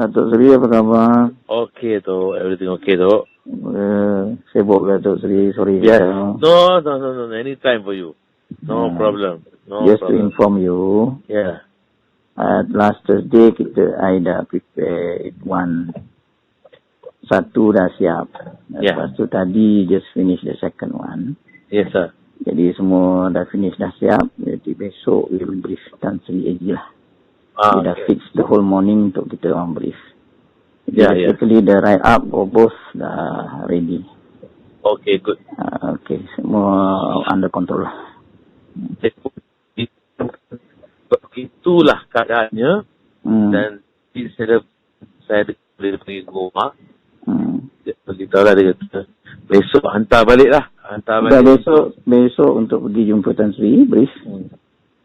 Datuk Seri apa khabar? Okay tu, everything okay tu. Sibuk ke Datuk Seri? Sorry. Yes. No. Anytime for you. No problem. Just to inform you, Yeah. last Thursday I dah prepare satu dah siap. Yeah. Lepas tu tadi just finish the second one. Yes, sir. Jadi semua dah finish, dah siap. Jadi besok we will brief Tan Sri lagi lah. We dah fix the whole morning untuk kita orang brief. Jadi basically the write up for both dah ready. Okay, good. Okay, semua under control lah. Itulah keadaannya. Dan saya boleh pergi ke rumah. Dia beritahu lah, dia kata besok hantar balik lah. Besok untuk pergi jumpa Tan Sri brief.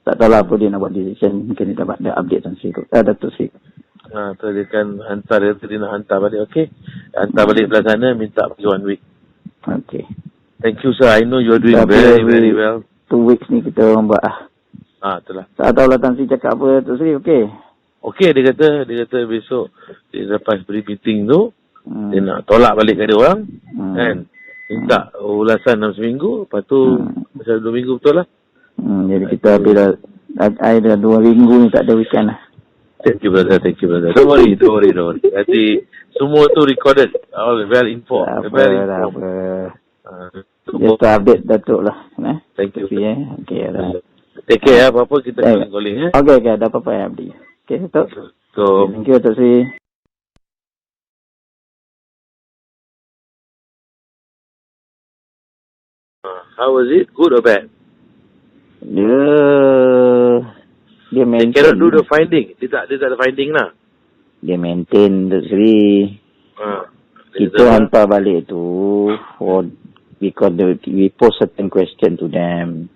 Tak tahu lah apa dia nak buat decision. Mungkin dia dapat update Tan Sri Datuk Sri. So dia kan hantar, dia nak hantar balik. Okay, hantar balik belah sana, minta pergi 1 week. Okay, thank you sir, I know you are doing very well. 2 weeks ni kita orang buat lah. Itulah. Tak tahu lah Tan Sri cakap apa Datuk Sri. Okay, dia kata besok dia lepas beri meeting tu, dia nak tolak balik ke dia orang, kan, minta ulasan dalam seminggu. Lepas tu pasal 2 minggu betul lah. Jadi kita bila ada 2 minggu ni tak ada weekend lah. Thank you brother. Don't worry. Nanti semua tu recorded, all well informed. Just to update Datuk lah. Thank you. Okay, dah. Take care, apa-apa kita calling. Okay, dah apa-apa ya Abdi. Okay, Datuk. So, thank you Datuk Sri. How was it? Good or bad? Dia maintain. They cannot do the finding. Dia tak ada finding lah. Dia maintain Datuk Sri. Kita hantar balik tu because we post certain question to them.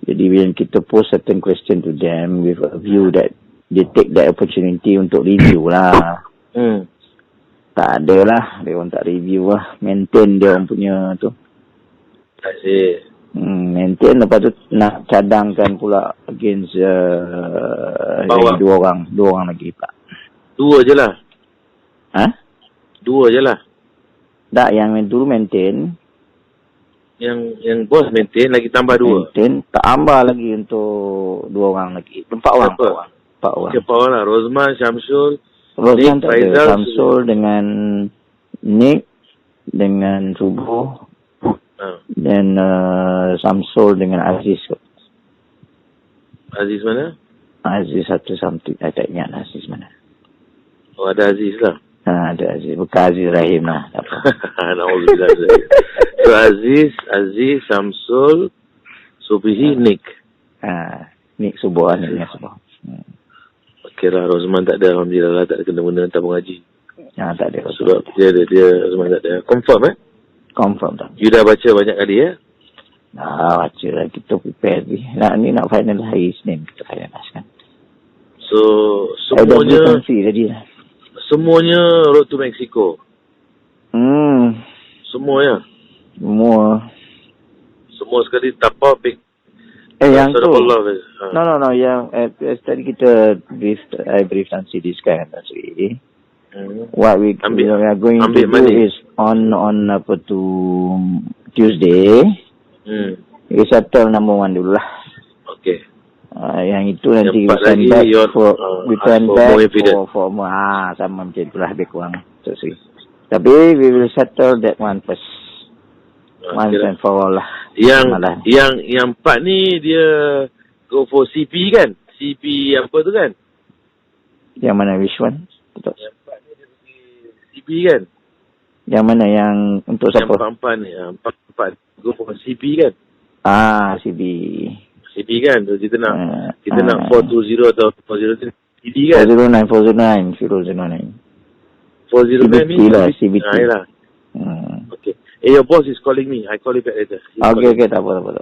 Jadi bila kita post certain question to them with a view that they take that opportunity untuk review lah. Tak ada lah. Dia orang tak review lah. Maintain dia orang punya tu. Maintain. Lepas tu nak cadangkan pula against lagi dua orang lagi pula. 2 je lah. 2 je lah. Tak, yang dulu maintain. Yang bos maintain, lagi tambah 2. Maintain, tambah lagi untuk 2 orang lagi. 4 orang. 4 orang. 4 orang lah. Rosman, Syamsul, Rosman Nick, tak ada. Syamsul dengan Nick, dengan Subuh. Dan Syamsul dengan Aziz. Aziz mana? Aziz satu something. Saya tak ingat Aziz mana. Oh, ada Aziz lah. Ada Aziz. Bukan Aziz Rahim lah. Alhamdulillah. So Aziz, Syamsul, Subihi, Nick. Nick Subuh. Okey lah, Rosman tak ada. Alhamdulillah lah, tak ada kena-kena tabung haji. Tak ada. Sebab dia Rosman tak ada. Confirm Confirm tak. You dah baca banyak kali baca lah. Kita prepare ni. Nak final hari Isnin. Kita finalize kan. So semuanya Semuanya road to Mexico. Semuanya. Semua sekali tapau pick. Yang tu. No. Yang tadi kita brief Tan Sri kan Tan Sri. What we are going to do is on apa tu Tuesday. We settle number 1 dulu lah. Okay. Yang itu nanti we send back for sama macam itulah lebih kurang. Tapi we will settle that one first. Once and for all lah. Yang part ni dia go for CP kan? CP apa tu kan? Yang mana, which one? Yang part ni dia pergi CP kan? Yang mana, yang untuk siapa? Yang empat ni, empat go for CP kan? CP kan? So, kita nak 420 atau 403 CP kan? 409 CBT lah, CBT. Okay. Your boss is calling me. I call you back later. Okay, tak apa.